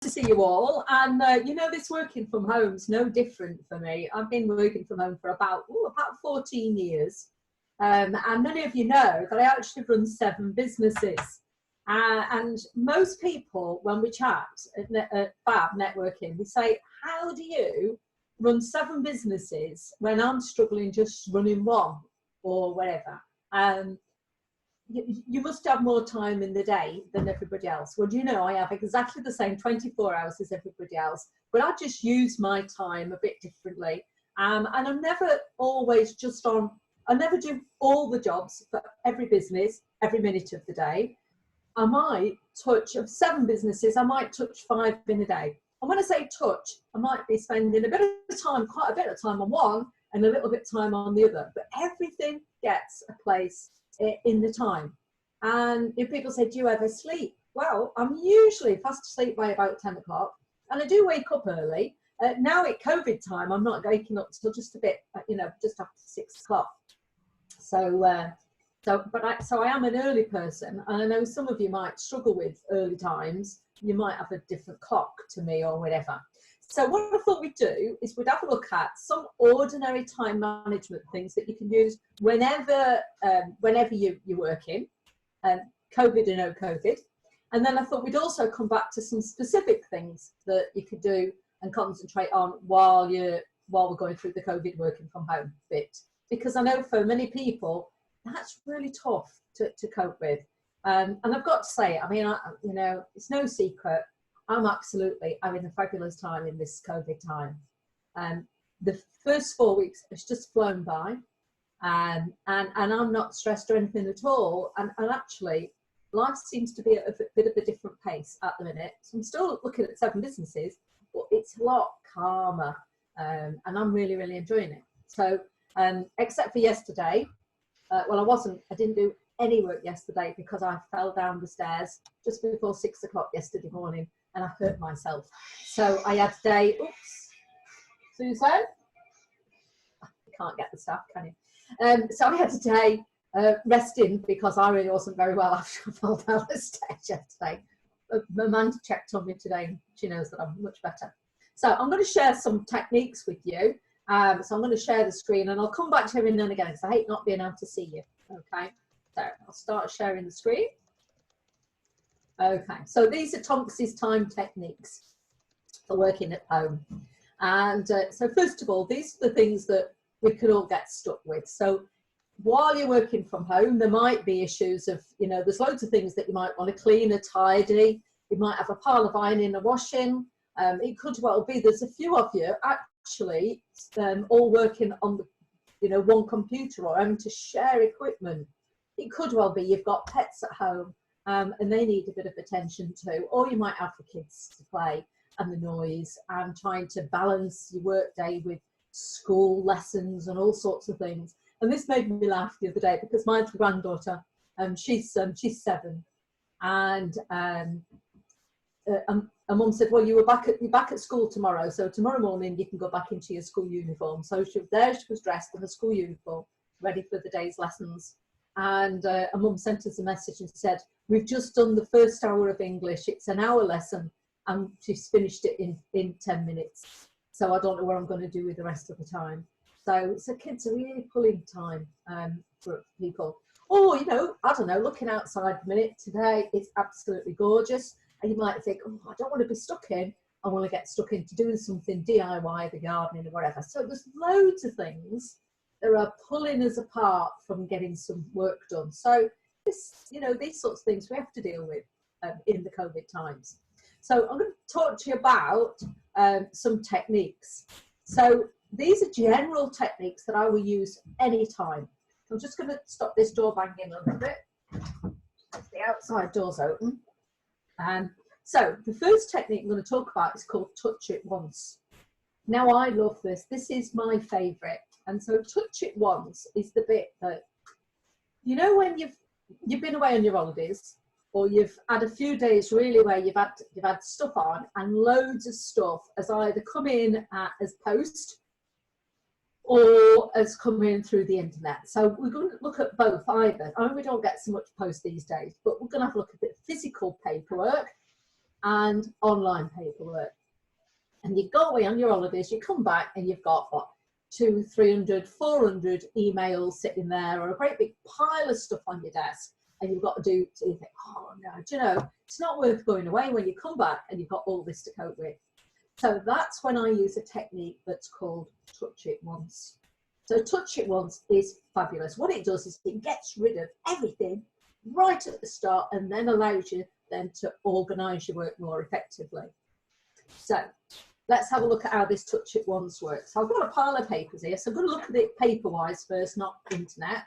to see you all. And you know, this working from home is no different for me. I've been working from home for about 14 years. And many of you know that I actually run 7 businesses. And most people, when we chat at Fab Networking, we say, how do you run 7 businesses when I'm struggling just running one or whatever? You must have more time in the day than everybody else. Well, you know, I have exactly the same 24 hours as everybody else, but I just use my time a bit differently. And I'm never always just on, I never do all the jobs for every business, every minute of the day. I might touch, of 7 businesses, I might touch 5 in a day. And when I say touch, I might be spending a bit of time, quite a bit of time on one and a little bit of time on the other, but everything gets a place in the time. And if people say, do you ever sleep? Well, I'm usually fast asleep by about 10 o'clock, and I do wake up early. Now at COVID time, I'm not waking up till just a bit, you know, just after 6 o'clock. So I am an early person, and I know some of you might struggle with early times. You might have a different clock to me or whatever. So what I thought we'd do is we'd have a look at some ordinary time management things that you can use whenever you're working, COVID or no COVID. And then I thought we'd also come back to some specific things that you could do and concentrate on while we're going through the COVID working from home bit. Because I know for many people, that's really tough to cope with. And I've got to say, I mean, you know, it's no secret, I'm absolutely having a fabulous time in this COVID time. The first 4 weeks has just flown by, and I'm not stressed or anything at all. And actually, life seems to be at a bit of a different pace at the minute. So I'm still looking at 7 businesses, but it's a lot calmer, and I'm really, really enjoying it. So, except for yesterday, well, I didn't do any work yesterday because I fell down the stairs just before 6 o'clock yesterday morning and I hurt myself. So I had today, oops, Susan? You can't get the stuff, can you? So I had today resting because I really wasn't very well after I fell down the stairs yesterday. Amanda checked on me today and she knows that I'm much better. So I'm going to share some techniques with you. So I'm going to share the screen and I'll come back to every now and again because I hate not being able to see you. Okay, so I'll start sharing the screen. Okay, so these are Tonks' time techniques for working at home. And so first of all, these are the things that we could all get stuck with. So while you're working from home, there might be issues of, you know, there's loads of things that you might want to clean or tidy. You might have a pile of ironing or washing. It could well be there's a few of you actually all working on the, you know, one computer or having to share equipment. It could well be you've got pets at home and they need a bit of attention too, or you might have the kids to play and the noise and trying to balance your work day with school lessons and all sorts of things. And this made me laugh the other day because my granddaughter, she's 7, and Mum said, well, you're back at school tomorrow, so tomorrow morning you can go back into your school uniform. So she was dressed in a school uniform, ready for the day's lessons. And Mum sent us a message and said, we've just done the first hour of English. It's an hour lesson, and she's finished it in 10 minutes. So I don't know what I'm going to do with the rest of the time. So kids are really pulling time for people. Or, you know, I don't know, looking outside a minute today, it's absolutely gorgeous. And you might think, oh, I don't want to be stuck in. I want to get stuck into doing something DIY, the gardening or whatever. So there's loads of things that are pulling us apart from getting some work done. So this, you know, these sorts of things we have to deal with in the COVID times. So I'm going to talk to you about some techniques. So these are general techniques that I will use anytime. I'm just going to stop this door banging a little bit. The outside door's open. So the first technique I'm going to talk about is called touch it once. Now I love this. This is my favourite. And so touch it once is the bit that, you know, when you've been away on your holidays, or you've had a few days really where you've had stuff on and loads of stuff has either come in as post or has come in through the internet. So we're going to look at both either. I mean, we don't get so much post these days, but we're going to have a look at the physical paperwork and online paperwork. And you go away on your holidays, you come back and you've got what, 200, 300, 400 emails sitting there, or a great big pile of stuff on your desk, and you've got to do, so you think, oh no, do you know, it's not worth going away when you come back and you've got all this to cope with. So that's when I use a technique that's called touch it once. So touch it once is fabulous. What it does is it gets rid of everything right at the start and then allows you then to organise your work more effectively. So let's have a look at how this touch it once works. So I've got a pile of papers here, so I'm going to look at it paper-wise first, not internet.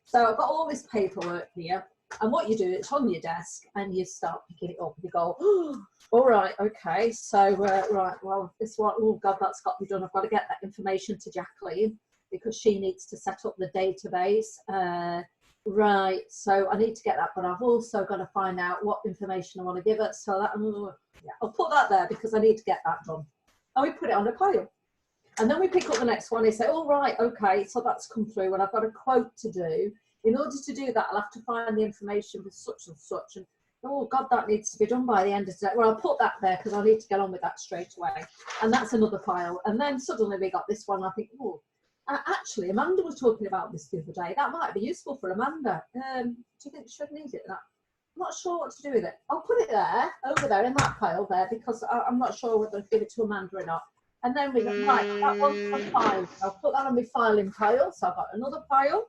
So I've got all this paperwork here, and what you do, it's on your desk, and you start picking it up, and you go, oh, all right, okay, so, right, well, this one, oh God, that's got to be done. I've got to get that information to Jacqueline, because she needs to set up the database. Right, so I need to get that, but I've also got to find out what information I want to give it. So that, yeah, I'll put that there because I need to get that done. And we put it on a pile. And then we pick up the next one and say, all right, okay, so that's come through and I've got a quote to do. In order to do that, I'll have to find the information for such and such. And oh God, that needs to be done by the end of the day. Well, I'll put that there because I need to get on with that straight away. And that's another pile. And then suddenly we got this one. I think, oh, actually, Amanda was talking about this the other day. That might be useful for Amanda. Do you think she should need it? I'm not sure what to do with it. I'll put it there, over there in that pile there, because I'm not sure whether to give it to Amanda or not. And then we go, right, that one's my file. I'll put that on my filing pile. So I've got another pile.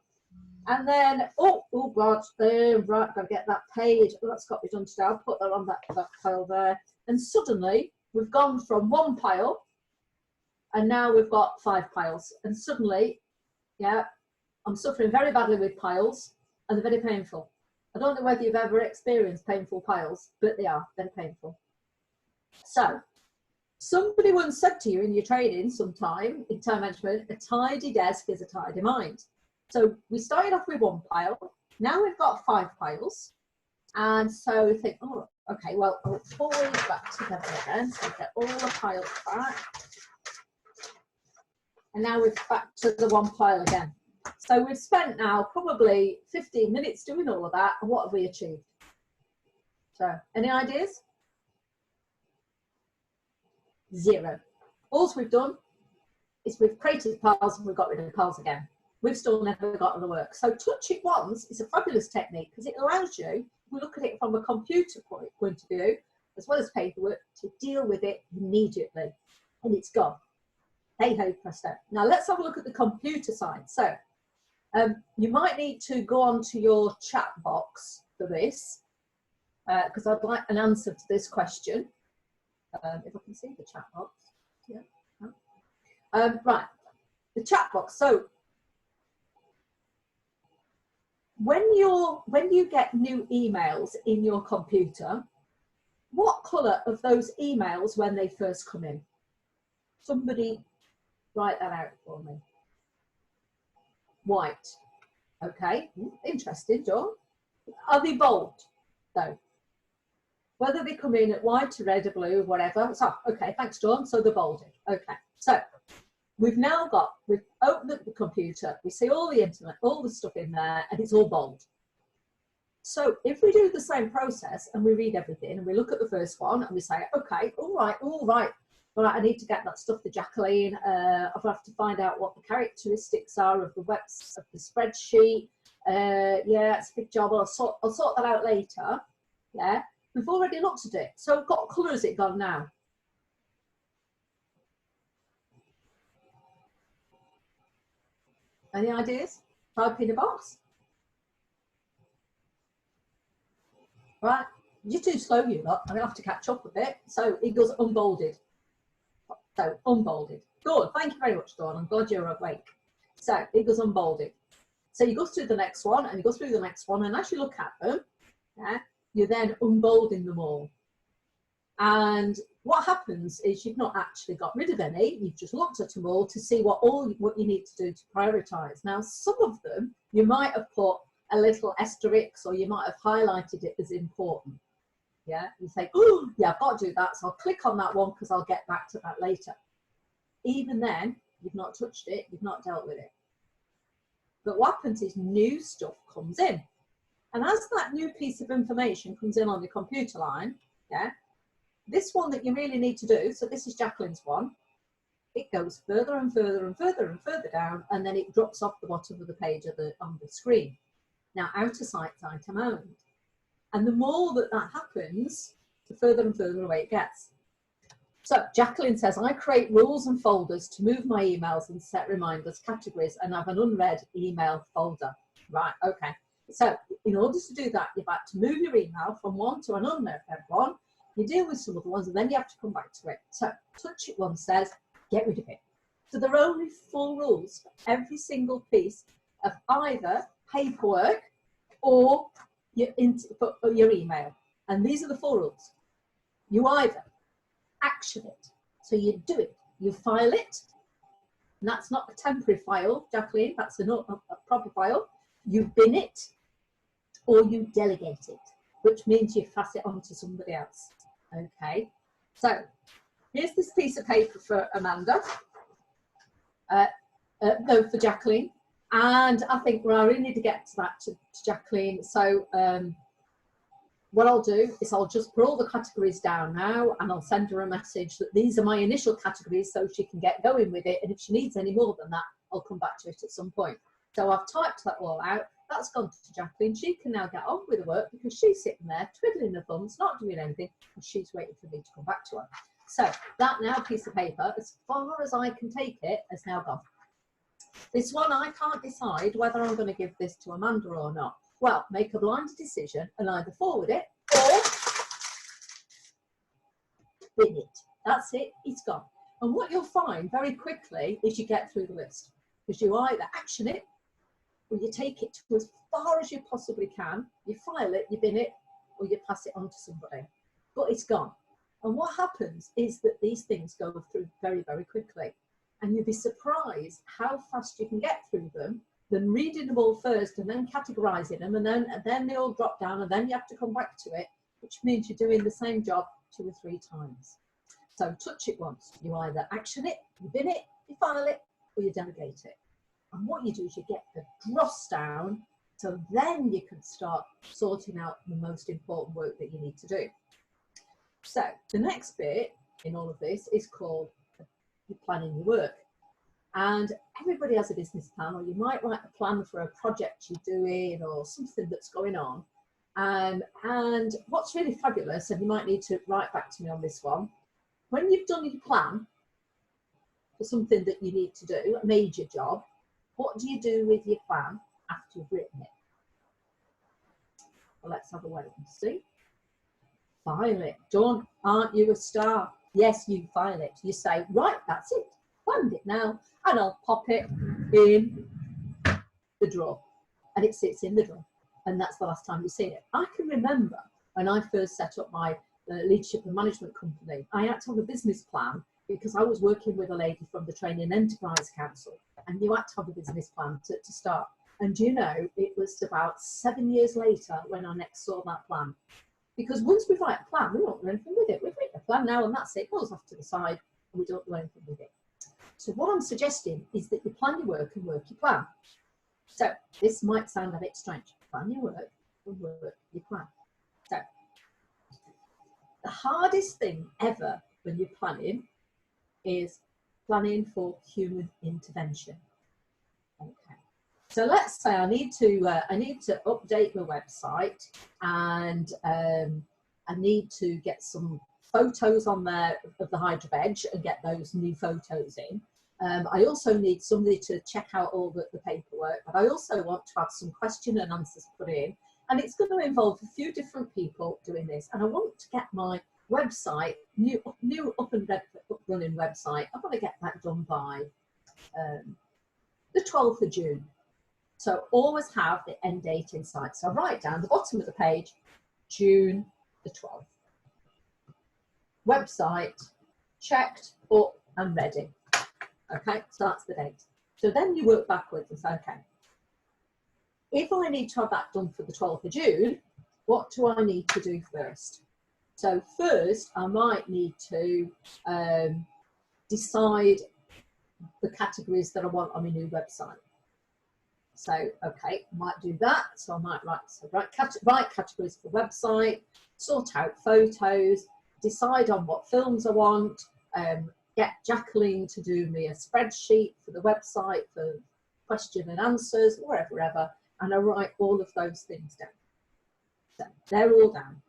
And then, oh God, right, I've got to get that paid. Oh, that's got to be done today. I'll put that on that pile there. And suddenly, we've gone from one pile, and now we've got 5 piles. And suddenly, yeah, I'm suffering very badly with piles, and they're very painful. I don't know whether you've ever experienced painful piles, but they are very painful. So, somebody once said to you in your training sometime in time management, a tidy desk is a tidy mind. So we started off with 1 pile. Now we've got 5 piles. And so we think, oh, okay, well, I'll pull these back together again. So we get all the piles back. And now we're back to the 1 pile again. So we've spent now probably 15 minutes doing all of that. And what have we achieved? So any ideas? 0. All we've done is we've created piles and we've got rid of the piles again. We've still never got to work. So touch it once is a fabulous technique because it allows you, we look at it from a computer point of view, as well as paperwork, to deal with it immediately. And it's gone. Hey ho presto. Now let's have a look at the computer side. So you might need to go onto your chat box for this because I'd like an answer to this question. If I can see the chat box. Yeah. Right, the chat box. So when you get new emails in your computer, what colour of those emails when they first come in? Somebody write that out for me. White. Okay, interesting, John. Are they bold though? Whether they come in at white or red or blue or whatever. So, okay, thanks, Dawn. So they're bolded. Okay, so we've opened up the computer, we see all the internet, all the stuff in there, and it's all bold. So if we do the same process and we read everything and we look at the first one and we say, okay, all right, I need to get that stuff to Jacqueline. I'll have to find out what the characteristics are of the of the spreadsheet. Yeah, it's a big job. I'll sort that out later. Yeah. We've already looked at it. So what colour has it gone now? Any ideas? Type in a box. Right, you're too slow, you lot. I'm going to have to catch up a bit. So it goes unbolded. So unbolded. Good, thank you very much, Dawn. I'm glad you're awake. So it goes unbolded. So you go through the next one and you go through the next one, and as you look at them, yeah, you're then unbolding them all. And what happens is you've not actually got rid of any, you've just looked at them all to see what you need to do to prioritise. Now, some of them, you might have put a little asterisk or you might have highlighted it as important. Yeah, you say, oh, yeah, I've got to do that, so I'll click on that one because I'll get back to that later. Even then, you've not touched it, you've not dealt with it. But what happens is new stuff comes in. And as that new piece of information comes in on the computer line, yeah, this one that you really need to do, so this is Jacqueline's one, it goes further and further and further and further down, and then it drops off the bottom of the page on the screen. Now, out of sight, sight of mind. And the more that that happens, the further and further away it gets. So Jacqueline says, I create rules and folders to move my emails and set reminders, categories, and have an unread email folder. Right, okay. So in order to do that, you've got to move your email from one to an unread one. You deal with some other ones, and then you have to come back to it. So touch it one says, get rid of it. So there are only 4 rules for every single piece of either paperwork or your email. And these are the 4 rules. You either action it, so you do it, you file it, and that's not a temporary file, Jacqueline, that's a proper file. You bin it, or you delegate it, which means you pass it on to somebody else. Okay, so here's this piece of paper for Amanda, no, for Jacqueline, and I think I really need to get to that to Jacqueline. So what I'll do is I'll just put all the categories down now, and I'll send her a message that these are my initial categories so she can get going with it, and if she needs any more than that, I'll come back to it at some point. So I've typed that all out. That's gone to Jacqueline. She can now get on with the work because she's sitting there twiddling her thumbs, not doing anything, and she's waiting for me to come back to her. So that now piece of paper, as far as I can take it, has now gone. This one, I can't decide whether I'm going to give this to Amanda or not. Well, make a blind decision and either forward it or bin it. That's it, it's gone. And what you'll find very quickly is you get through the list, because you either action it, or you take it to as far as you possibly can, you file it, you bin it, or you pass it on to somebody. But it's gone. And what happens is that these things go through very, very quickly. And you'll be surprised how fast you can get through them than reading them all first and then categorizing them, and then they all drop down, and then you have to come back to it, which means you're doing the same job 2 or 3 times. So touch it once. You either action it, you bin it, you file it, or you delegate it. And what you do is you get the dross down, so then you can start sorting out the most important work that you need to do. So the next bit in all of this is called planning your work. And everybody has a business plan, or you might write a plan for a project you're doing or something that's going on. And what's really fabulous, and you might need to write back to me on this one, when you've done your plan for something that you need to do, a major job, what do you do with your plan after you've written it? Well, let's have a wait and see. File it. Dawn, aren't you a star? Yes, you file it. You say, right, that's it. Planned it now, and I'll pop it in the drawer. And it sits in the drawer. And that's the last time you see it. I can remember when I first set up my leadership and management company, I had to have a business plan because I was working with a lady from the Training Enterprise Council, and you had to have a business plan to start. And you know, it was about 7 years later when I next saw that plan. Because once we write a plan, we don't do anything with it. We've written a plan now, and that's it. It goes off to the side, and we don't do anything with it. So what I'm suggesting is that you plan your work and work your plan. So this might sound a bit strange. Plan your work and work your plan. So the hardest thing ever when you're planning is planning for human intervention. Okay. So let's say I need to update my website, and I need to get some photos on there of the Hydra Bench and get those new photos in. I also need somebody to check out all the paperwork, but I also want to have some question and answers put in, and it's going to involve a few different people doing this. And I want to get my website, new up and running website, I want to get that done by the 12th of June. So always have the end date in sight. So write down the bottom of the page, June the 12th. Website checked, up and ready. Okay, so that's the date. So then you work backwards and say, okay, if I need to have that done for the 12th of June, what do I need to do first? So first, I might need to decide the categories that I want on my new website. So, okay, I might do that. So I might write categories for website, sort out photos, decide on what films I want, get Jacqueline to do me a spreadsheet for the website for question and answers, wherever, and I write all of those things down. So they're all down.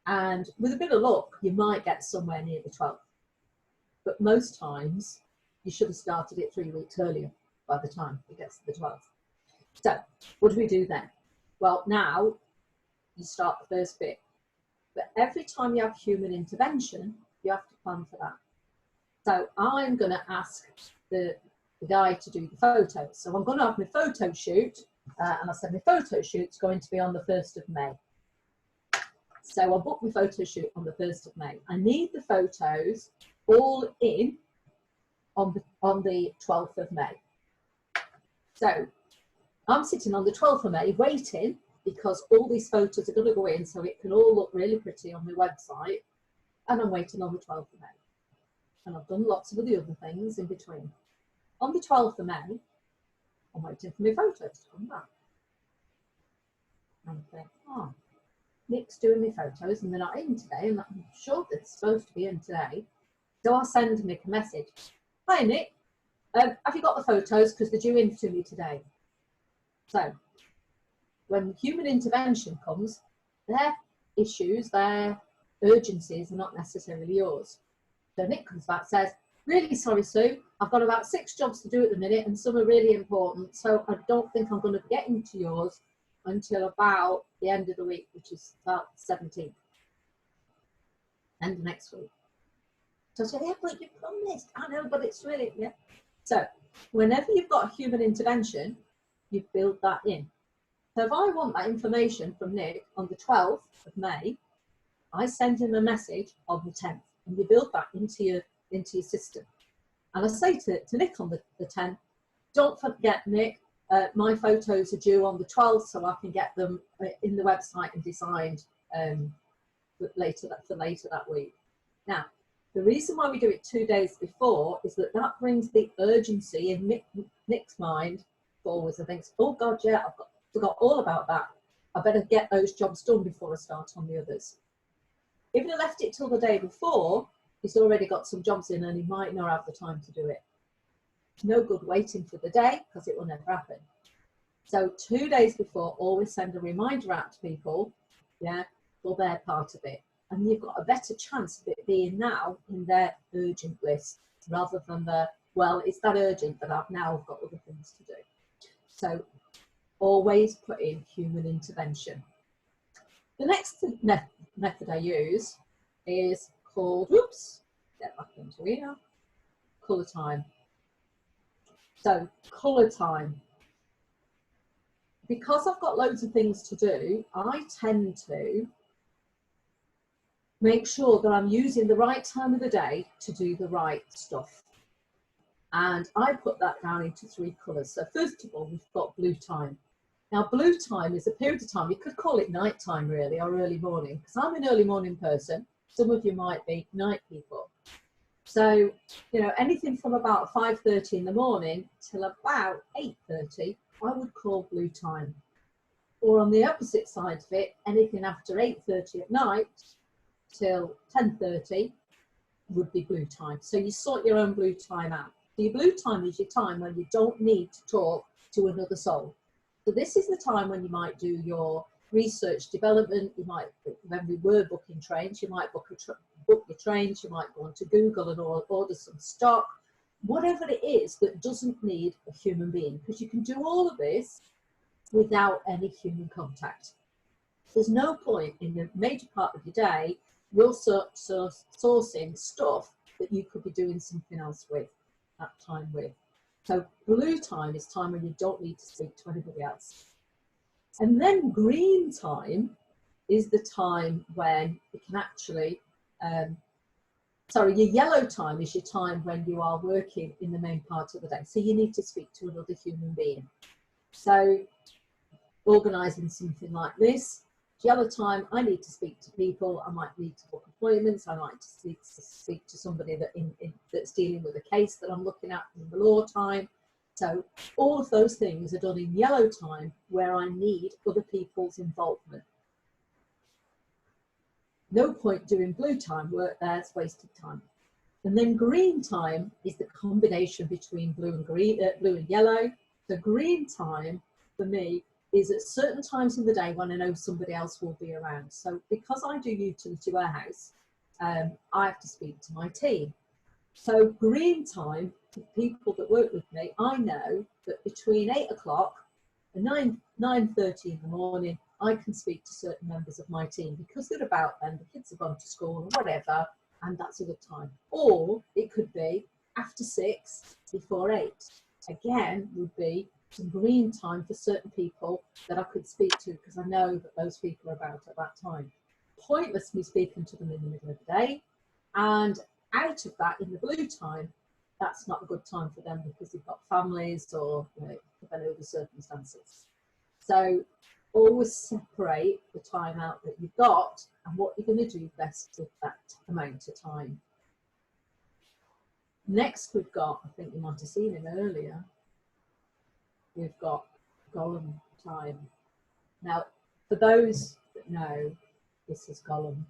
And with a bit of luck, you might get somewhere near the 12th. But most times, you should have started it 3 weeks earlier by the time it gets to the 12th. So what do we do then? Well, now you start the first bit. But every time you have human intervention, you have to plan for that. So I'm going to ask the guy to do the photos. So I'm going to have my photo shoot, and I said my photo shoot's going to be on the 1st of May. So I'll book my photo shoot on the 1st of May. I need the photos all in on the 12th of May. So I'm sitting on the 12th of May waiting, because all these photos are going to go in so it can all look really pretty on my website, and I'm waiting on the 12th of May. And I've done lots of the other things in between. On the 12th of May, I'm waiting for my photos to come back. And I think, oh, Nick's doing my photos and they're not in today, and I'm sure they're supposed to be in today. So I'll send Nick a message. Hi Nick, have you got the photos, because they're due in to me today? So when human intervention comes, their issues, their urgencies are not necessarily yours. So Nick comes back, says, really sorry Sue, I've got about 6 jobs to do at the minute and some are really important, so I don't think I'm going to get into yours until about the end of the week, which is about the 17th, end of next week. So I said, yeah, but you promised. I know, but it's really, yeah. So whenever you've got human intervention, you build that in. So if I want that information from Nick on the 12th of May, I send him a message on the 10th, and you build that into your system. And I say to Nick on the 10th, don't forget, Nick, my photos are due on the 12th, so I can get them in the website and designed for later that week. Now, the reason why we do it 2 days before is that brings the urgency in Nick's mind forwards and thinks, oh God, yeah, I've forgot all about that. I better get those jobs done before I start on the others. If I left it till the day before, he's already got some jobs in and he might not have the time to do it. It's no good waiting for the day, because it will never happen. So 2 days before, always send a reminder out to people, yeah, for their part of it. And you've got a better chance of it being now in their urgent list, rather than the, well, it's that urgent that I've now got other things to do. So always put in human intervention. The next method I use is called, whoops, get back into here, colour time. So colour time. Because I've got loads of things to do, I tend to make sure that I'm using the right time of the day to do the right stuff. And I put that down into 3 colours. So first of all, we've got blue time. Now, blue time is a period of time, you could call it night time really, or early morning, because I'm an early morning person. Some of you might be night people. So, you know, anything from about 5:30 in the morning till about 8:30, I would call blue time. Or on the opposite side of it, anything after 8:30 at night till 10:30 would be blue time. So you sort your own blue time out. So your blue time is your time when you don't need to talk to another soul. So this is the time when you might do your research development. You might, when we were booking trains, you might book your trains, you might go onto Google and order some stock, whatever it is that doesn't need a human being, because you can do all of this without any human contact. There's no point in the major part of your day will sourcing stuff that you could be doing something else with, that time with. So blue time is time when you don't need to speak to anybody else. And then green time is the time when you can actually, your yellow time is your time when you are working in the main part of the day. So you need to speak to another human being. So organising something like this, yellow time, I need to speak to people, I might need to book appointments, I might speak to somebody that's dealing with a case that I'm looking at in the law time. So all of those things are done in yellow time, where I need other people's involvement. No point doing blue time work there, it's wasted time. And then green time is the combination between blue and green, blue and yellow. The green time for me is at certain times in the day when I know somebody else will be around. So because I do utility warehouse, I have to speak to my team. So green time, the people that work with me, I know that between 8 o'clock and 9:30 in the morning, I can speak to certain members of my team because they're about then, the kids have gone to school or whatever, and that's a good time. Or it could be after 6, before 8. Again, would be some green time for certain people that I could speak to because I know that those people are about at that time. Pointless me speaking to them in the middle of the day. And out of that, in the blue time, that's not a good time for them because they've got families or depending on the circumstances. So always separate the time out that you've got and what you're going to do best with that amount of time. Next we've got, I think you might have seen him earlier, we've got Gollum time. Now, for those that know, this is Gollum,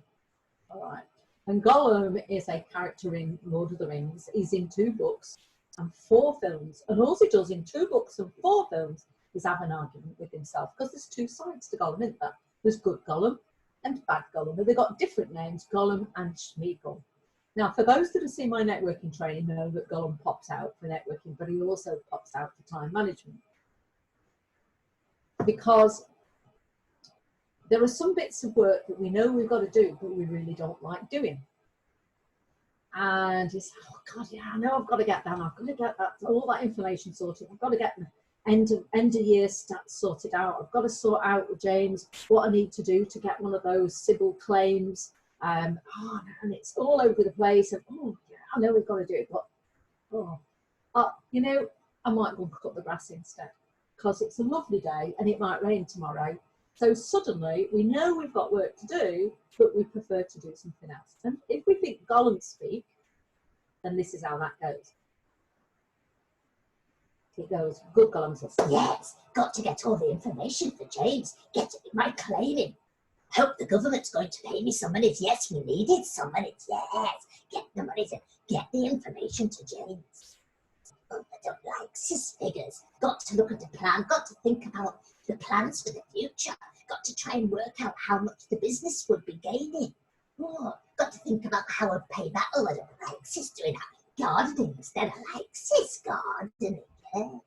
all right. And Gollum is a character in Lord of the Rings. He's in 2 books and 4 films. And all he does in 2 books and 4 films is have an argument with himself, because there's 2 sides to Gollum, isn't there? There's good Gollum and bad Gollum. But they've got different names, Gollum and Smeagol. Now, for those that have seen my networking training know that Gollum pops out for networking, but he also pops out for time management. Because there are some bits of work that we know we've got to do, but we really don't like doing. And it's, oh God, yeah, I know I've got to get that. I've got to get that, all that information sorted. I've got to get the end of year stats sorted out. I've got to sort out with James what I need to do to get one of those civil claims. And it's all over the place. And oh, yeah, I know we've got to do it, but you know, I might go and cut the grass instead because it's a lovely day and it might rain tomorrow. So suddenly we know we've got work to do, but we prefer to do something else. And if we think Gollum speak, then this is how that goes. It goes, good Gollum says, yes, got to get all the information for James. Get my claiming. Hope the government's going to pay me some money. Yes, we needed some money. Yes, get the money to get the information to James. Oh, I don't like cis figures. Got to look at the plan. Got to think about the plans for the future. Got to try and work out how much the business would be gaining. Oh, got to think about how I'd pay that. Oh, I don't like cis doing that. Gardening instead. I like cis gardening. Yes.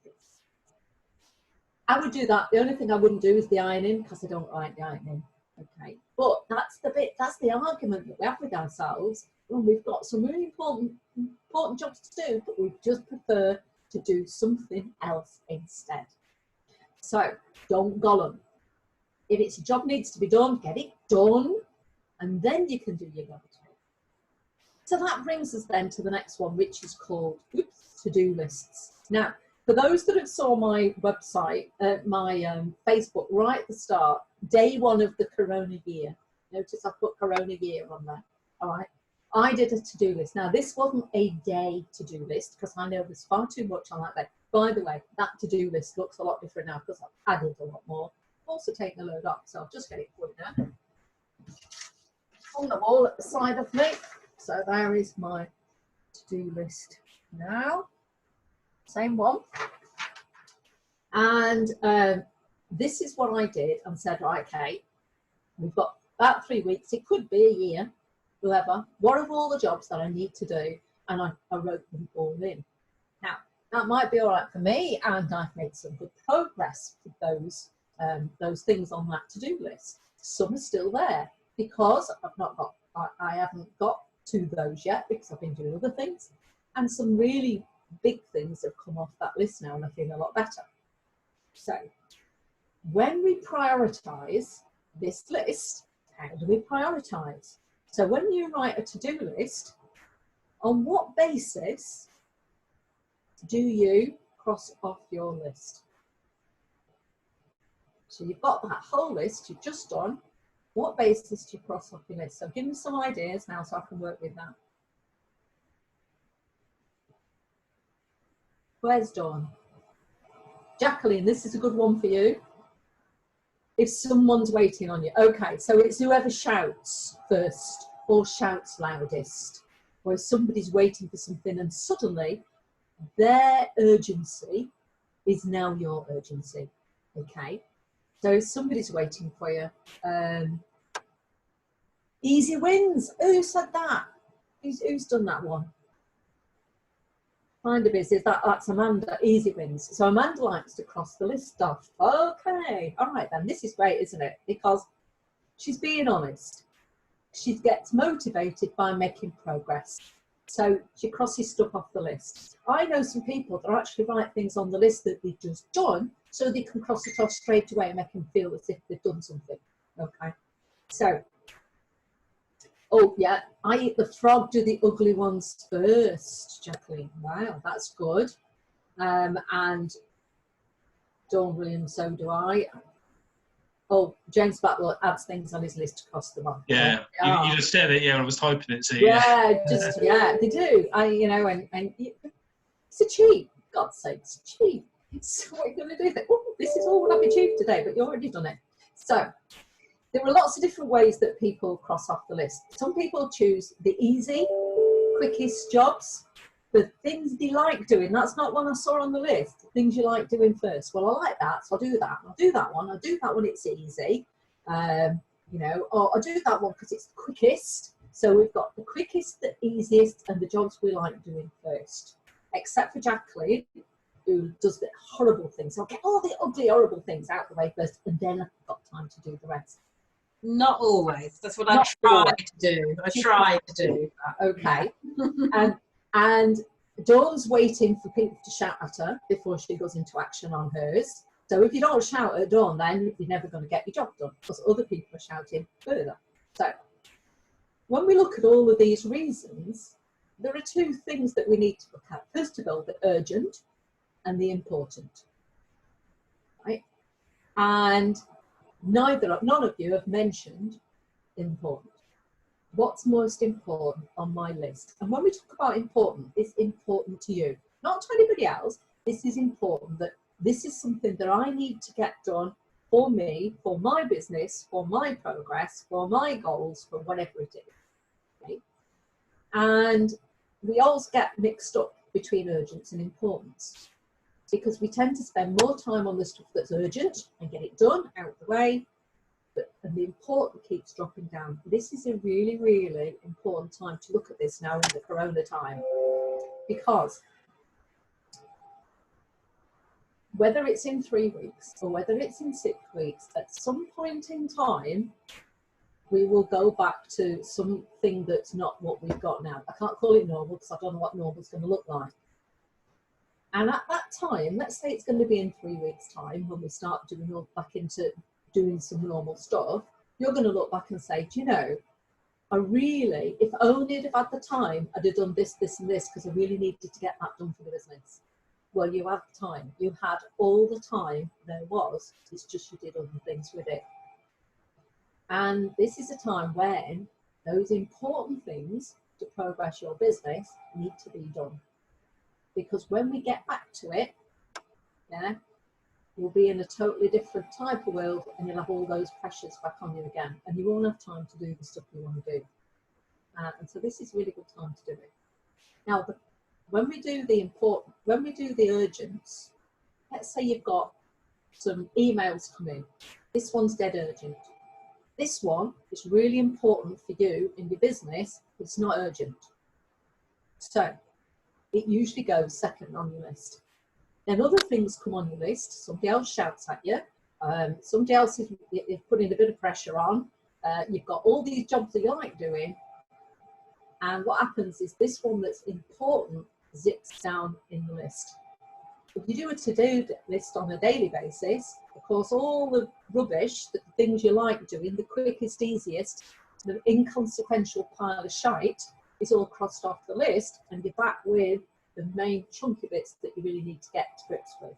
I would do that. The only thing I wouldn't do is the ironing because I don't like the ironing. Okay, but that's the bit. That's the argument that we have with ourselves when we've got some really important jobs to do, but we just prefer to do something else instead. So don't Gollum. If it's a job needs to be done, get it done, and then you can do your job. So that brings us then to the next one, which is called to-do lists. Now, for those that have saw my website, my Facebook right at the start, day 1 of the Corona year. Notice I put Corona year on there. All right. I did a to-do list. Now, this wasn't a day to-do list because I know there's far too much on that day. By the way, that to-do list looks a lot different now because I've added a lot more. I've also taken a load off, so I'll just get it for you now. On the wall at the side of me. So there is my to-do list now. Same one. And this is what I did and said, right, okay, we've got about 3 weeks. It could be a year, whatever. What are all the jobs that I need to do? And I wrote them all in. Now, that might be all right for me, and I've made some good progress with those things on that to-do list. Some are still there because I haven't got to those yet because I've been doing other things, and some really big things have come off that list now, and I feel a lot better. So, when we prioritize this list, how do we prioritize? So, when you write a to-do list, on what basis do you cross off your list? So you've got that whole list you've just done. What basis do you cross off your list? So give me some ideas now so I can work with that. Where's Dawn? Jacqueline, this is a good one for you. if someone's waiting on you. Okay, so it's whoever shouts first or shouts loudest, or if somebody's waiting for something and suddenly their urgency is now your urgency. Okay, so if somebody's waiting for you, easy wins. Who said that? Who's done that one? Find a business. That's Amanda. Easy wins. So Amanda likes to cross the list off. Okay, all right then. This is great, isn't it? Because she's being honest. She gets motivated by making progress. So she crosses stuff off the list. I know some people that actually write things on the list that they've just done so they can cross it off straight away and make them feel as if they've done something. Okay. So, oh yeah, I eat the frog, do the ugly ones first, Jacqueline. Wow, that's good. And Dawn Williams, so do I. Oh, James Blackwell adds things on his list to cross them off. Yeah, you just said it. Yeah, I was typing it. So yeah, just yeah, they do. You know, and it's a cheat. God's sake, it's a cheat. So what are you going to do? Oh, this is all what I've achieved today, but you already done it. So there are lots of different ways that people cross off the list. Some people choose the easy, quickest jobs, the things they like doing. That's not one I saw on the list. Things you like doing first. Well, I like that, so I'll do that. I'll do that one. I'll do that when it's easy. You know, or I'll do that one because it's the quickest. So we've got the quickest, the easiest, and the jobs we like doing first. Except for Jacqueline, who does the horrible things. So I'll get all the ugly, horrible things out of the way first, and then I've got time to do the rest. Not always. That's what I try to do. I try to do. Okay. And Dawn's waiting for people to shout at her before she goes into action on hers. So if you don't shout at Dawn, then you're never going to get your job done because other people are shouting further. So when we look at all of these reasons, there are two things that we need to look at. First of all, the urgent and the important. Right? And none of you have mentioned important. What's most important on my list? And when we talk about important, it's important to you, not to anybody else. This is important, that this is something that I need to get done for me, for my business, for my progress, for my goals, for whatever it is. Okay? And we always get mixed up between urgence and importance because we tend to spend more time on the stuff that's urgent and get it done out of the way. And the important keeps dropping down. This is a really, really important time to look at this now in the corona time, because whether it's in 3 weeks or whether it's in 6 weeks, at some point in time, we will go back to something that's not what we've got now. I can't call it normal because I don't know what normal is going to look like. And at that time, let's say it's going to be in 3 weeks' time when we start doing back into doing some normal stuff, you're going to look back and say, do you know, I really, if only I'd have had the time, I'd have done this, this and this because I really needed to get that done for the business. Well, you had the time. You had all the time there was. It's just you did other things with it. And this is a time when those important things to progress your business need to be done. Because when we get back to it, yeah, you'll be in a totally different type of world and you'll have all those pressures back on you again. And you won't have time to do the stuff you want to do. And so this is a really good time to do it. Now, when we do the urgents, let's say you've got some emails come in. This one's dead urgent. This one is really important for you in your business. It's not urgent. So it usually goes second on your list. Then other things come on your list. Somebody else shouts at you. Somebody else is putting a bit of pressure on. You've got all these jobs that you like doing. And what happens is this one that's important zips down in the list. If you do a to-do list on a daily basis, of course, all the rubbish, the things you like doing, the quickest, easiest, the inconsequential pile of shite is all crossed off the list, and you're back with the main chunky bits that you really need to get to grips with.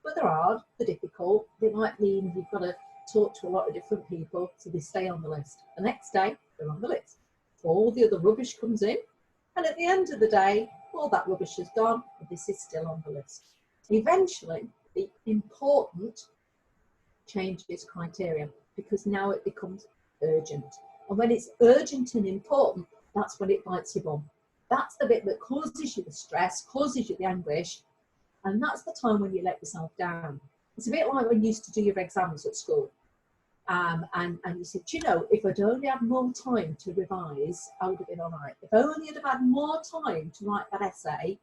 But they're hard, they're difficult, they might mean you've got to talk to a lot of different people, so they stay on the list. The next day, they're on the list. All the other rubbish comes in, and at the end of the day, all that rubbish is gone, and this is still on the list. Eventually, the important changes criteria, because now it becomes urgent. And when it's urgent and important, that's when it bites your bum. That's the bit that causes you the stress, causes you the anguish, and that's the time when you let yourself down. It's a bit like when you used to do your exams at school. And you said, you know, if I'd only had more time to revise, I would have been all right. If only I'd have had more time to write that essay,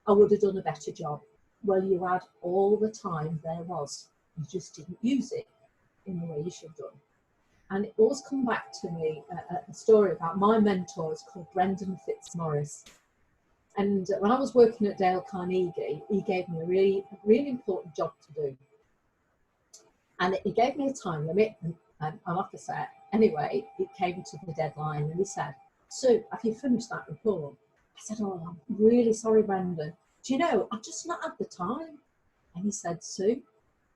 I would have done a better job. Well, you had all the time there was. You just didn't use it in the way you should have done. And it always comes back to me a story about my mentor is called Brendan Fitzmaurice. And when I was working at Dale Carnegie, he gave me a really important job to do. And he gave me a time limit, and I'll have to say it. Anyway, it came to the deadline, and he said, Sue, have you finished that report? I said, oh, I'm really sorry, Brendan. Do you know, I've just not had the time. And he said, Sue,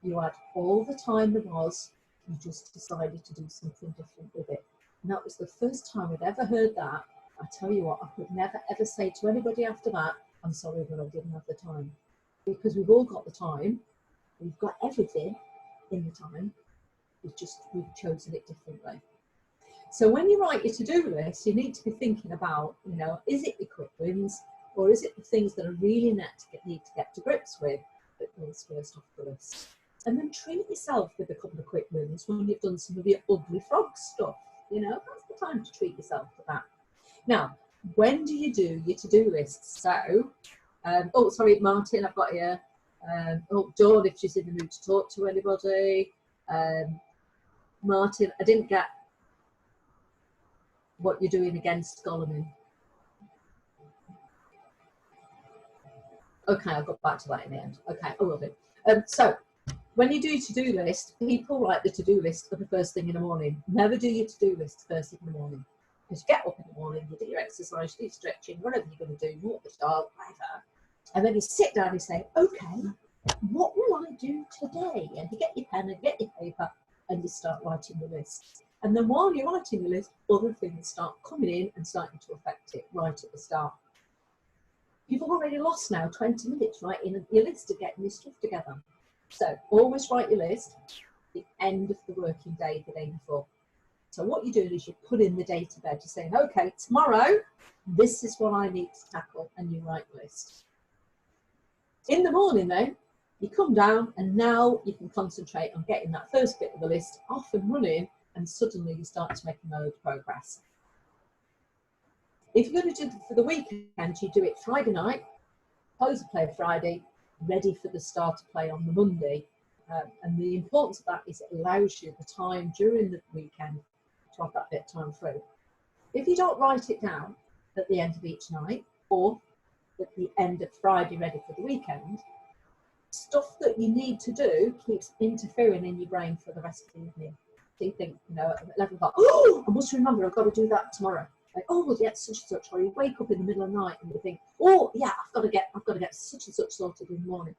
you had all the time there was, you just decided to do something different with it. And that was the first time I'd ever heard that. I tell you what, I could never ever say to anybody after that, I'm sorry, but I didn't have the time. Because we've all got the time, we've got everything in the time, we've chosen it differently. So when you write your to-do list, you need to be thinking about, you know, is it the quick wins, or is it the things that are really need to get to grips with that goes first off the list? And then treat yourself with a couple of quick wins when you've done some of your ugly frog stuff. You know, that's the time to treat yourself to that. Now, when do you do your to-do lists? So, oh, sorry, Martin, I've got here. Oh, Dawn, if she's in the mood to talk to anybody. Martin, I didn't get what you're doing against Gollum. Okay, I'll go back to that in the end. Okay, I will do. So, when you do your to-do list, people write the to-do list for the first thing in the morning. Never do your to-do list first thing in the morning. Because you get up in the morning, you do your exercise, you do your stretching, whatever you're going to do, walk the dog, whatever. And then you sit down and you say, okay, what will I do today? And you get your pen and get your paper and you start writing the list. And then while you're writing the list, other things start coming in and starting to affect it right at the start. You've already lost now 20 minutes writing your list of getting your stuff together. So always write your list at the end of the working day, the day before. So what you do is you put in the day to bed. You're saying, okay, tomorrow, this is what I need to tackle, and you write the list. In the morning then, you come down and now you can concentrate on getting that first bit of the list off and running, and suddenly you start to make a load of progress. If you're going to do it for the weekend, you do it Friday night, close of play Friday, ready for the start of play on the Monday. And the importance of that is it allows you the time during the weekend to have that bit of time through. If you don't write it down at the end of each night or at the end of Friday ready for the weekend, stuff that you need to do keeps interfering in your brain for the rest of the evening. So you think, you know, at 11 o'clock, oh, I must remember I've got to do that tomorrow. Like, oh, well, yeah, such and such. Or you wake up in the middle of the night and you think, oh, yeah, I've got to get such and such sorted in the morning.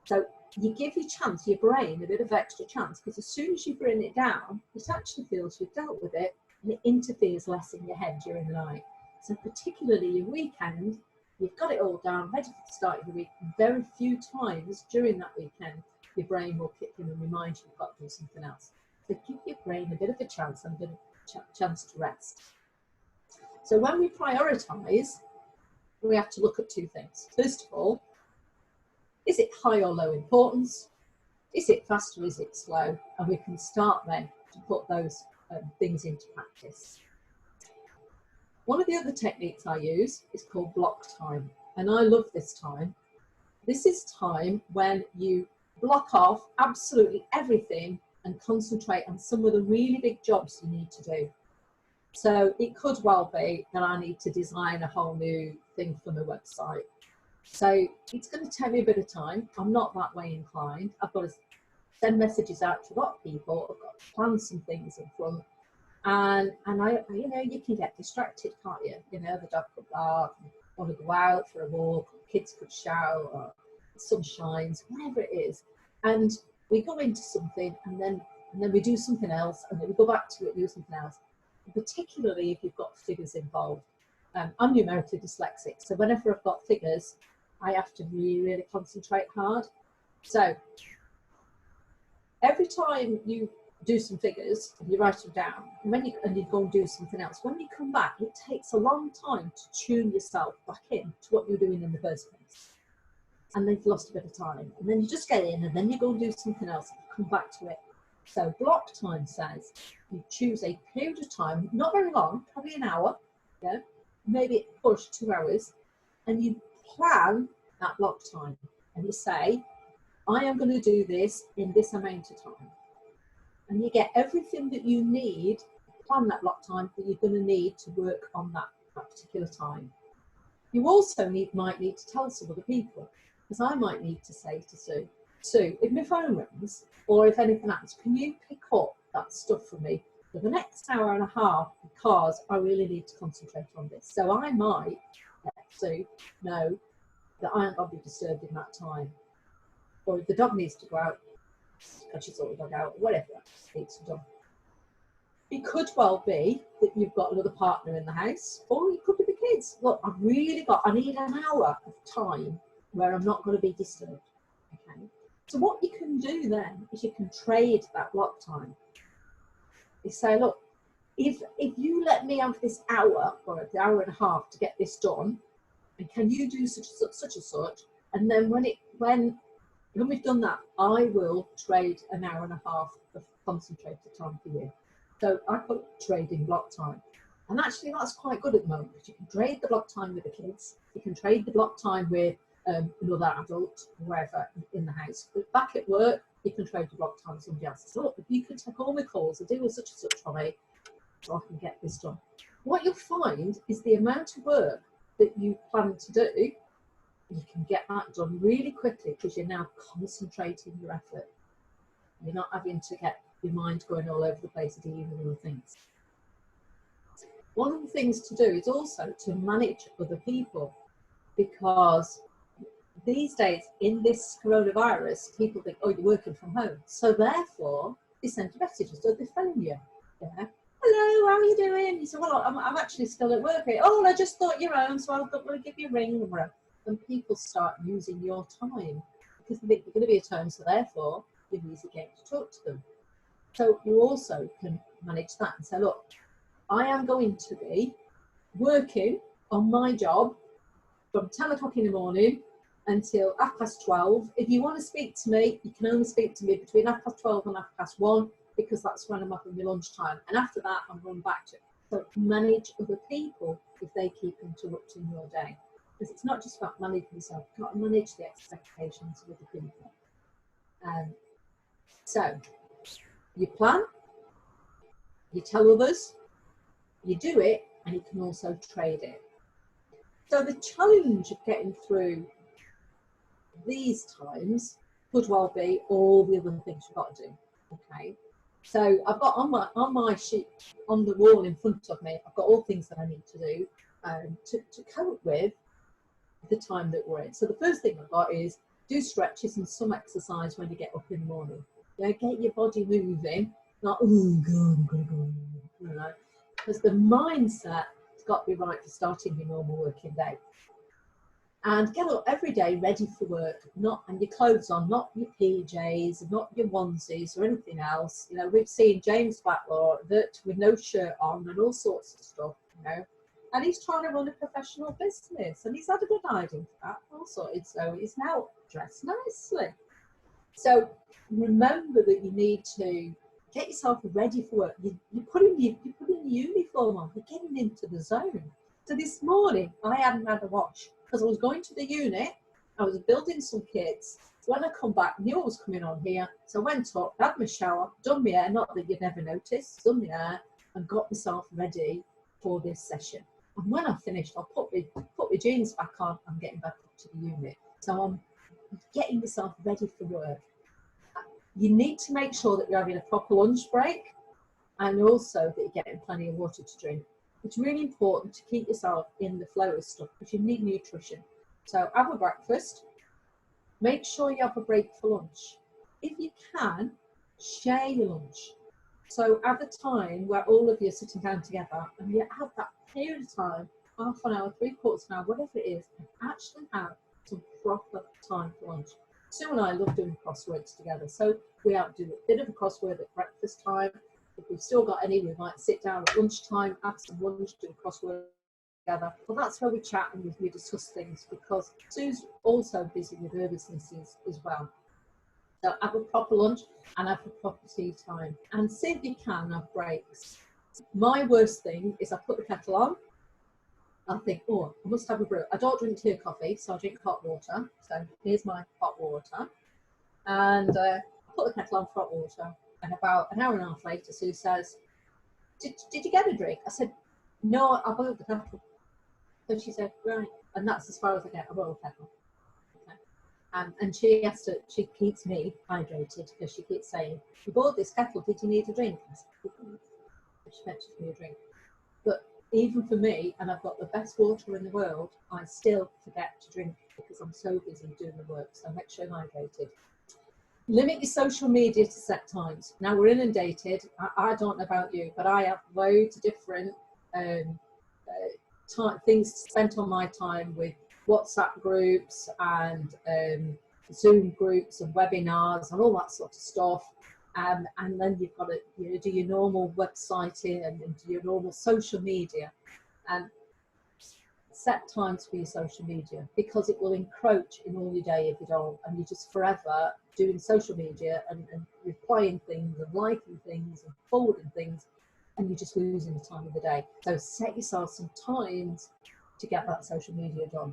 So you give your brain a bit of extra chance, because as soon as you bring it down, it actually feels you've dealt with it and it interferes less in your head during the night. So particularly your weekend, you've got it all down, ready for the start of the week. Very few times during that weekend, your brain will kick in and remind you you've got to do something else. So give your brain a bit of a chance and a bit of a chance to rest. So when we prioritise, we have to look at two things. First of all, is it high or low importance? Is it fast or is it slow? And we can start then to put those things into practice. One of the other techniques I use is called block time. And I love this time. This is time when you block off absolutely everything and concentrate on some of the really big jobs you need to do. So it could well be that I need to design a whole new thing for my website. So it's going to take me a bit of time. I'm not that way inclined. I've got to send messages out to a lot of people. I've got to plan some things in front. And I, you know, you can get distracted, can't you? You know, the dog could bark, want to go out for a walk, kids could shout, or the sun shines, whatever it is. And we go into something and then we do something else, and then we go back to it, do something else. And particularly if you've got figures involved. I'm numerically dyslexic, so whenever I've got figures, I have to really, really concentrate hard. So every time you do some figures, you write them down, and you go and do something else. When you come back, it takes a long time to tune yourself back in to what you're doing in the first place. And then you've lost a bit of time. And then you just get in, and then you go and do something else, and come back to it. So block time says you choose a period of time, not very long, probably an hour, yeah, maybe push 2 hours, and you plan that block time. And you say, I am going to do this in this amount of time. And you get everything that you need, plan that block time that you're going to need to work on that particular time. You also might need to tell some other people, because I might need to say to Sue, Sue, if my phone rings or if anything happens, can you pick up that stuff for me for the next hour and a half, because I really need to concentrate on this. So I might let Sue know that I ain't going to be disturbed in that time. Or if the dog needs to go out, and she sort the dog out, whatever needs to be done. It could well be that you've got another partner in the house, or it could be the kids. Look, I need an hour of time where I'm not going to be disturbed. Okay. So what you can do then is you can trade that block time. You say, look, if you let me have this hour or an hour and a half to get this done, and can you do such and such, and then when we've done that, I will trade an hour and a half of concentrated time for you. So I call it trading block time. And actually that's quite good at the moment, because you can trade the block time with the kids, you can trade the block time with another adult, wherever in the house. But back at work, you can trade the block time with somebody else. So look, if you can take all my calls and do with such and such for me, so I can get this done. What you'll find is the amount of work that you plan to do, you can get that done really quickly, because you're now concentrating your effort. You're not having to get your mind going all over the place doing other things. One of the things to do is also to manage other people, because these days in this coronavirus, people think, oh, you're working from home. So therefore, they send you messages, so they phone you. Yeah. Hello, how are you doing? You say, well, I'm actually still at work here. Oh, I just thought you're home, so I thought we'll give you a ring. And people start using your time, because they think you're going to be at home, so therefore, you're easy getting to talk to them. So you also can manage that and say, look, I am going to be working on my job from 10 o'clock in the morning until 12:30. If you want to speak to me, you can only speak to me between 12:30 and 1:30, because that's when I'm having my lunchtime. And after that, I'm going back to it. So manage other people if they keep interrupting your day. Because it's not just about managing yourself, you've got to manage the expectations of other people. So you plan, you tell others, you do it, and you can also trade it. So the challenge of getting through these times could well be all the other things you've got to do. Okay. So I've got on my sheet on the wall in front of me, I've got all things that I need to do to cope with the time that we're in. So the first thing I've got is do stretches and some exercise when you get up in the morning. Yeah, get your body moving, not, oh God, I'm gonna go, you know, because the mindset has got to be right for starting your normal working day. And get up every day ready for work, and your clothes on, not your PJs, not your onesies or anything else. You know, we've seen James Batlaw that with no shirt on and all sorts of stuff, you know, and he's trying to run a professional business, and he's had a good idea for that also. So he's now dressed nicely. So remember that you need to get yourself ready for work. You're putting your uniform on, you're getting into the zone. So this morning, I hadn't had a wash, because I was going to the unit, I was building some kits. When I come back, knew I was coming on here, so I went up, had my shower, done my hair, not that you'd never notice, done my hair, and got myself ready for this session. And when I finished, I'll put my jeans back on, I'm getting back up to the unit. So I'm getting myself ready for work. You need to make sure that you're having a proper lunch break, and also that you're getting plenty of water to drink. It's really important to keep yourself in the flow of stuff, because you need nutrition. So have a breakfast, make sure you have a break for lunch. If you can, share your lunch. So have a time where all of you are sitting down together, and you have that period of time, half an hour, 3/4 an hour, whatever it is, and actually have some proper time for lunch. Sue and I love doing crosswords together, so we out do a bit of a crossword at breakfast time. If we've still got any, we might sit down at lunchtime, have some lunch, do a crossword together. Well, that's where we chat and we discuss things, because Sue's also busy with her businesses as well. So have a proper lunch and have a proper tea time, and see if you can have breaks. My worst thing is I put the kettle on. I think, oh, I must have a brew. I don't drink tea or coffee, so I drink hot water. So here's my hot water. And I put the kettle on for hot water. And about an hour and a half later, Sue says, did you get a drink? I said, no, I boiled the kettle. So she said, right. And that's as far as I get. I boiled the kettle. Okay. And she keeps me hydrated, because she keeps saying, you boiled this kettle, did you need a drink? I said, she mentions me a drink. But even for me, and I've got the best water in the world, I still forget to drink because I'm so busy doing the work. So make sure I'm hydrated. Limit your social media to set times. Now we're inundated. I don't know about you, but I have loads of different things spent on my time with WhatsApp groups and Zoom groups and webinars and all that sort of stuff. And then you've got to do your normal websiting and do your normal social media, and set times for your social media, because it will encroach in all your day if you don't, and you're just forever doing social media and replying things and liking things and forwarding things, and you're just losing the time of the day. So set yourself some times to get that social media done.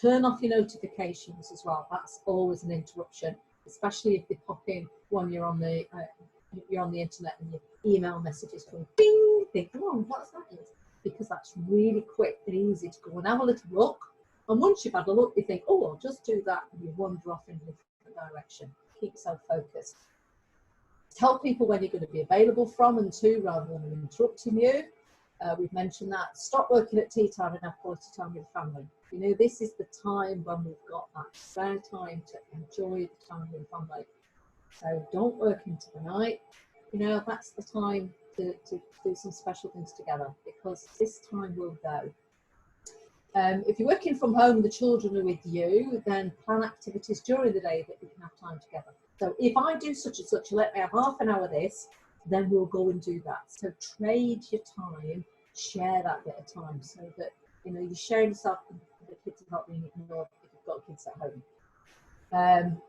Turn off your notifications as well. That's always an interruption, especially if they pop in when you're on the internet and your email messages come ding, think, oh, what's that? Because that's really quick and easy to go and have a little look. And once you've had a look, you think, oh, I'll just do that, and you wander off in a different direction. Keep yourself focused. Tell people when you're going to be available from and to, rather than them interrupting you. We've mentioned that. Stop working at tea time and have quality time with family. This is the time when we've got that spare time to enjoy the time with family. So don't work into the night. That's the time to do some special things together, because this time will go. If you're working from home, the children are with you, then plan activities during the day that you can have time together. So if I do such and such, let me have half an hour of this, then we'll go and do that. So trade your time, share that bit of time, so that you share yourself and the kids are not being ignored if you've got kids at home.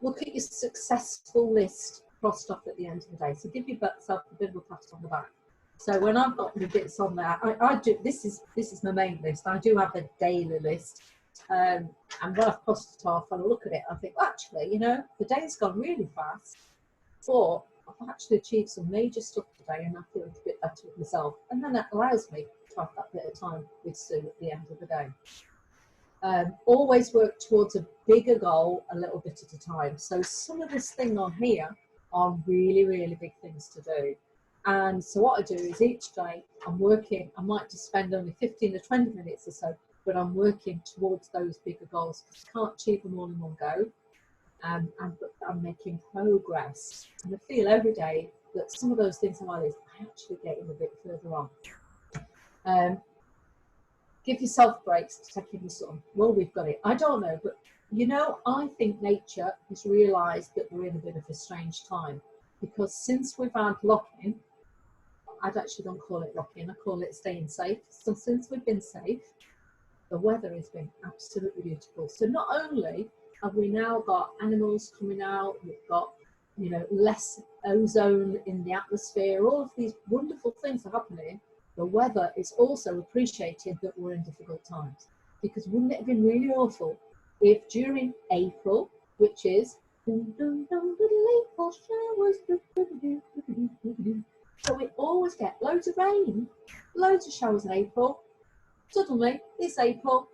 Look at your successful list crossed off at the end of the day. So give yourself a bit of a pat on the back. So when I've got the bits on there, I do. This is my main list. I do have a daily list, and when I've crossed it off and I look at it, I think, actually, the day's gone really fast, but I've actually achieved some major stuff today, and I feel a bit better with myself. And then that allows me to have that bit of time with Sue at the end of the day. Always work towards a bigger goal a little bit at a time. So some of this thing on here are really, really big things to do. And so what I do is each day I'm working, I might just spend only 15 to 20 minutes or so, but I'm working towards those bigger goals, because I can't achieve them all in one go. And I'm making progress. And I feel every day that some of those things on my list, I actually getting a bit further on. Give yourself breaks to take in the sun. Well, we've got it. I don't know, but I think nature has realised that we're in a bit of a strange time, because since we've had lock-in, I actually don't call it lock-in, I call it staying safe. So since we've been safe, the weather has been absolutely beautiful. So not only have we now got animals coming out, we've got less ozone in the atmosphere, all of these wonderful things are happening. The weather is also appreciated that we're in difficult times, because wouldn't it have been really awful if during April, which is April showers, so we always get loads of rain, loads of showers in April. Suddenly, this April,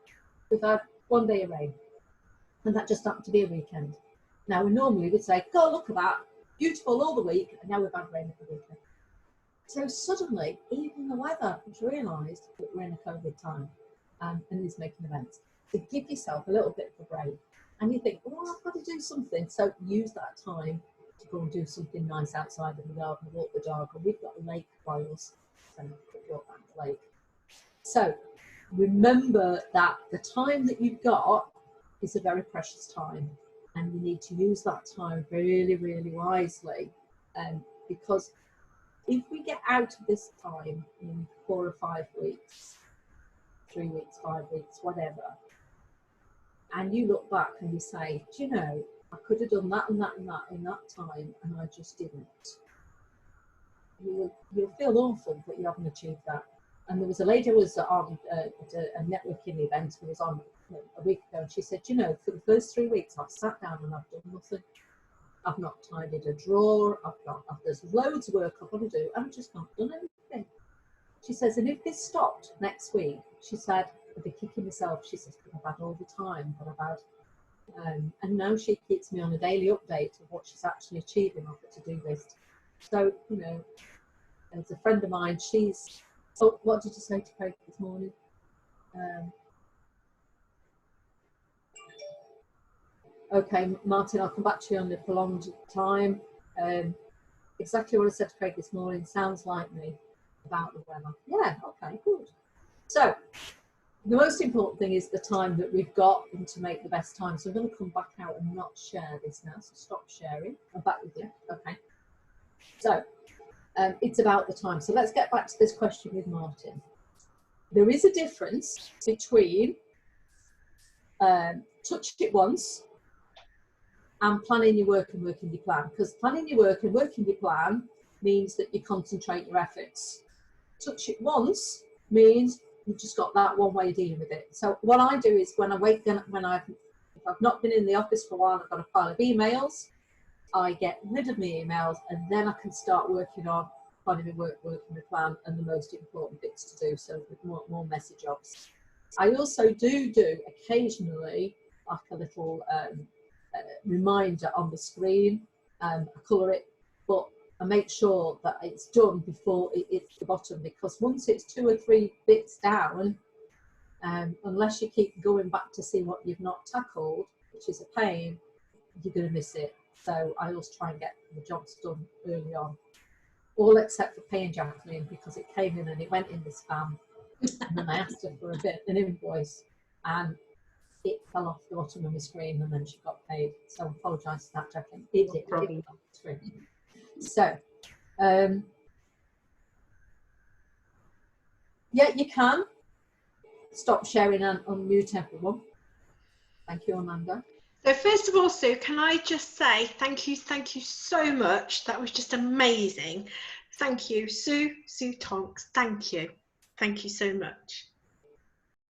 we've had one day of rain, and that just happened to be a weekend. Now, we normally would say, go look at that, beautiful all the week, and now we've had rain at the weekend. So suddenly, even the weather has realised that we're in a COVID time, and is making events. So give yourself a little bit of a break. And you think, well, I've got to do something. So use that time to go and do something nice outside of the garden, walk the dog. And we've got a lake by us, so walk that lake. So remember that the time that you've got is a very precious time. and you need to use that time really, really wisely, because if we get out of this time in 4 or 5 weeks, 3 weeks, 5 weeks, whatever, and you look back and you say, do you know, I could have done that and that and that in that time, and I just didn't. You'll feel awful that you haven't achieved that. And there was a lady who was on at a networking event who was on a week ago, and she said, you know, for the first 3 weeks, I've sat down and I've done nothing. I've not tidied a drawer. There's loads of work I've got to do. I've just not done anything. She says, and if this stopped next week, she said, I'd be kicking myself. She says, I've had all the time that I've had. And now she keeps me on a daily update of what she's actually achieving off her to-do list. So, you know, there's a friend of mine, she's, oh, what did you say to Craig this morning? Okay, Martin, I'll come back to you on the prolonged time. Exactly what I said to Craig this morning, sounds like me about the weather. Yeah, okay, good. So, the most important thing is the time that we've got and to make the best time. So I'm going to come back out and not share this now, so stop sharing. I'm back with you, okay. So, it's about the time. So let's get back to this question with Martin. There is a difference between touch it once and planning your work and working your plan, because planning your work and working your plan means that you concentrate your efforts. Touch it once means you've just got that one way of dealing with it. So what I do is when if I've not been in the office for a while, I've got a pile of emails, I get rid of my emails, and then I can start working on planning my work, working my plan, and the most important bits to do, so with more messy jobs. I also do occasionally like a little reminder on the screen. I colour it, but I make sure that it's done before it's the bottom, because once it's 2 or 3 bits down, unless you keep going back to see what you've not tackled, which is a pain, you're going to miss it. So I always try and get the jobs done early on, all except for paying Jacqueline, because it came in and it went in the spam, and then I asked her for an invoice, and it fell off the bottom of my screen, and then she got paid. So I apologise for that, Jacqueline. It did. It fell off the screen. So, yeah, you can stop sharing and unmute everyone. Thank you, Amanda. So first of all, Sue, can I just say thank you so much. That was just amazing. Thank you, Sue Tonks. Thank you so much.